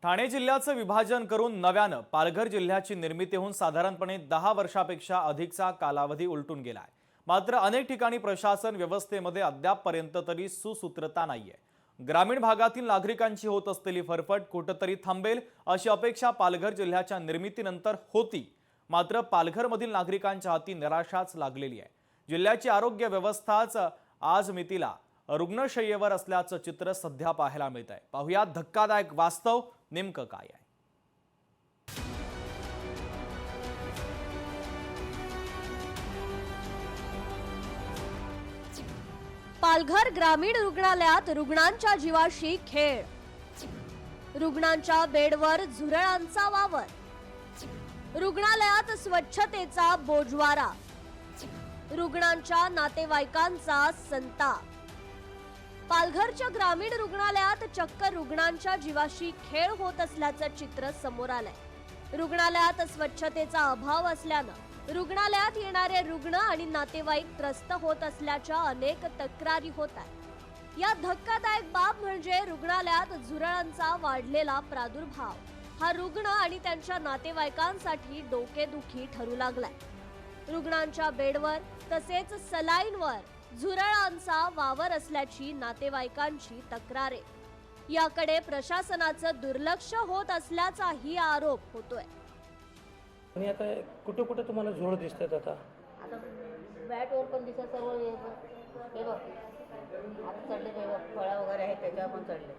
ठाणे जिल्ह्याचं विभाजन करून नव्यानं पालघर जिल्ह्याची निर्मिती होऊन साधारणपणे 10 वर्षापेक्षा अधिकचा कालावधी उलटून गेलाय। मात्र अनेक ठिकाणी प्रशासन व्यवस्थेमध्ये अद्यापपर्यंत तरी सुसूत्रता नाहीये। ग्रामीण भागातील नागरिकांची होत असलेली फरफट कुठेतरी थांबेल अशी अपेक्षा पालघर जिल्ह्याच्या निर्मितीनंतर होती। मात्र पालघरमधील नागरिकांच्या हाती निराशाच लागलेली आहे। जिल्ह्याची आरोग्य व्यवस्थाच आज मितीला रुग्णशय्येवर असल्याचं चित्र सध्या पाहायला मिळत आहे। पाहूया धक्कादायक वास्तव नेमकं काय आहे। पालघर ग्रामीण रुग्णालयात रुग्णांच्या जीवाशी खेळ, रुग्णांच्या बेडवर झुरळांचा वावर, रुग्णालयात स्वच्छतेचा बोजवारा, रुग्णांच्या नातेवाईकांचा संताप। पालघरच्या ग्रामीण रुग्णालयात चक्क रुग्णांच्या जीवाशी खेळ होत असल्याचं चित्र समोर आलंय। रुग्णालयात स्वच्छतेचा अभाव असल्यानं रुग्णालयात येणारे रुग्ण आणि नातेवाईक त्रस्त होत असल्याच्या अनेक तक्रारी होत आहेत। या धक्कादायक बाब म्हणजे रुग्णालयात झुरळांचा वाढलेला प्रादुर्भाव हा रुग्ण आणि त्यांच्या नातेवाईकांसाठी डोकेदुखी ठरू लागलाय। रुग्णांच्या बेडवर तसेच सलाईनवर झुरळांचा वावर असल्याची नातेवाईकांची तक्रार आहे। याकडे प्रशासनाचं दुर्लक्ष होत असल्याचाही आरोप होतोय। आणि आता कुठे कुठे तुम्हाला झुरळ दिसतात? आता बॅटवर पण दिसत सर्व हे बघ आता चढले ते फळं वगैरे आहेत त्याच्यावर पण चढले।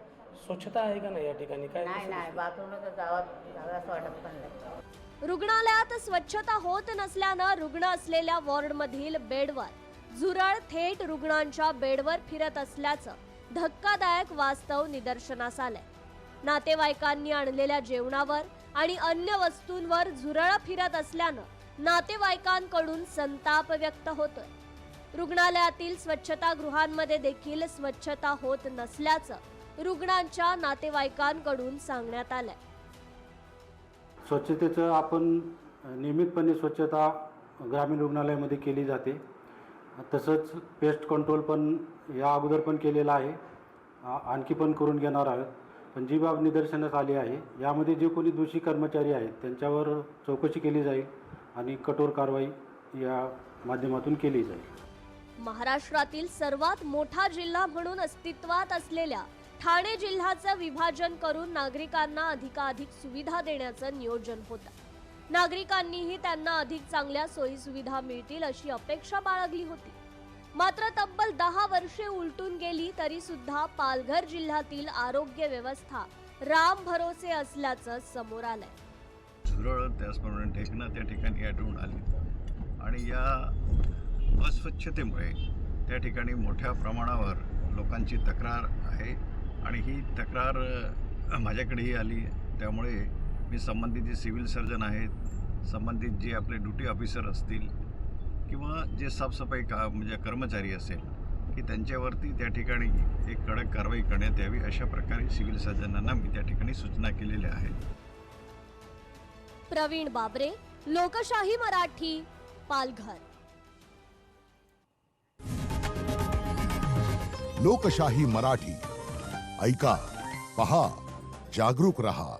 स्वच्छता आहे का नाही या ठिकाणी? काय नाही बाथरूमला तर जावं असं वाटत पण नाही। रुग्णालयात स्वच्छता होत नसल्यानं रुग्ण असलेल्या वॉर्डमधील बेडवर झुरळ थेट रुग्णांच्या बेडवर फिरत असल्याचं धक्कादायक वास्तव निदर्शनास आलंय। नातेवाईकांनी आणलेल्या जेवणावर आणि अन्य वस्तूंवर झुरळ फिरत असल्यानं नातेवाईकांकडून संताप व्यक्त होतोय। रुग्णालयातील स्वच्छतागृहांमध्ये देखील स्वच्छता होत नसल्याचं रुग्णांच्या नातेवाईकांकडून सांगण्यात आलंय। स्वच्छतेचं आपण नियमितपणे स्वच्छता ग्रामीण रुग्णालयामध्ये केली जाते। तसंच पेस्ट कंट्रोल पण या अगोदर पण केलेला आहे, आणखी पण करून घेणार आहोत। पण जी बाब निदर्शनास आली आहे यामध्ये जे कोणी दोषी कर्मचारी आहेत त्यांच्यावर चौकशी केली जाईल आणि कठोर कारवाई या माध्यमातून केली जाईल। महाराष्ट्रातील सर्वात मोठा जिल्हा म्हणून अस्तित्वात असलेल्या ठाणे जिल्ह्याचं विभाजन करून नागरिकांना अधिकाधिक सुविधा देण्याचं नियोजन होतं। नागरिकांनीही त्यांना अधिक चांगल्या सोयी सुविधा मिळतील अशी अपेक्षा बाळगली होती। मात्र तब्बल 10 वर्षे उलटून गेली तरी सुद्धा पालघर जिल्ह्यातील आरोग्य व्यवस्था राम भरोसे असल्याचं समोर आलंय। झुरळ त्याचप्रमाणे ढेकणं त्या ठिकाणी आढळून आली आणि या अस्वच्छतेमुळे त्या ठिकाणी मोठ्या प्रमाणावर लोकांची तक्रार आहे आणि ही तक्रार माझ्याकडेही आली। त्यामुळे मी संबंधित जे सिव्हिल सर्जन आहेत, संबंधित जे आपले ड्युटी ऑफिसर असतील किंवा जे साफसफाई म्हणजे कर्मचारी असेल की त्यांच्यावरती त्या ठिकाणी एक कडक कारवाई करण्यात यावी अशा प्रकारे सिव्हिल सर्जनांना मी त्या ठिकाणी सूचना केलेल्या आहेत। प्रवीण बाबरे, लोकशाही मराठी, पालघर। लोकशाही मराठी ऐका, पहा, जागरूक रहा।